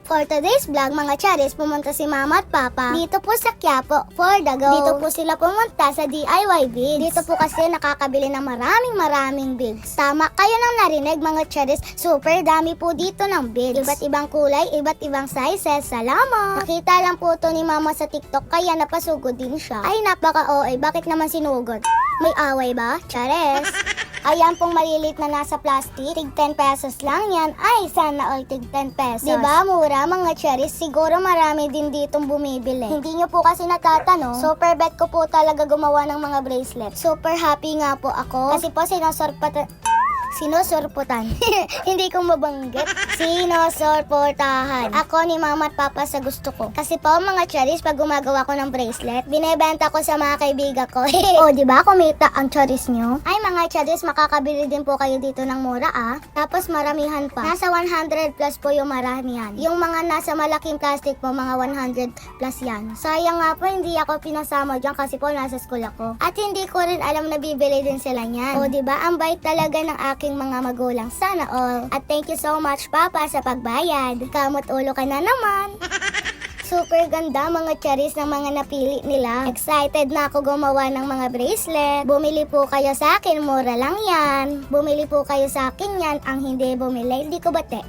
For today's vlog, mga charis, pumunta si mama at papa dito po sa Quiapo for the go. Dito po sila pumunta sa DIY Bigs. Dito po kasi nakakabili ng maraming bigs. Tama kayo nang narinig, mga charis, super dami po dito ng bigs. Iba't ibang kulay, iba't ibang sizes. Salamat! Nakita lang po to ni mama sa TikTok kaya napasugod din siya. Ay napaka-OA, bakit naman sinugod? May away ba? Charis! Ayan pong malilit na nasa plastic, tig 10 pesos lang yan. Ay, sana all tig 10 pesos. Diba, mura mga cherries? Siguro marami din ditong bumibili. Hindi nyo po kasi natatanong, super bet ko po talaga gumawa ng mga bracelet. Super happy nga po ako. Kasi po sinusurputan. Hindi ko mabanggit. Sinusurputahan. Ako ni mama at papa sa gusto ko. Kasi po mga cherries, pag gumagawa ko ng bracelet, binebenta ko sa mga kaibigan ko. O, diba kumita ang cherries nyo? Ay mga cherries, makakabili din po kayo dito ng mura Tapos maramihan pa. Nasa 100 plus po yung maramihan. Yung mga nasa malaking plastic po, mga 100 plus yan. Sayang nga po, hindi ako pinasama dyan kasi po nasa school ako. At hindi ko rin alam na bibili din sila niyan. O, diba? Ang bait talaga ng aking mga magulang. Sana all. At thank you so much, Papa, sa pagbayad. Kamot ulo ka na naman. Super ganda mga cherries ng mga napili nila. Excited na ako gumawa ng mga bracelet. Bumili po kayo sa akin, mura lang yan. Bumili po kayo sa akin yan. Ang hindi bumili, hindi ko bate.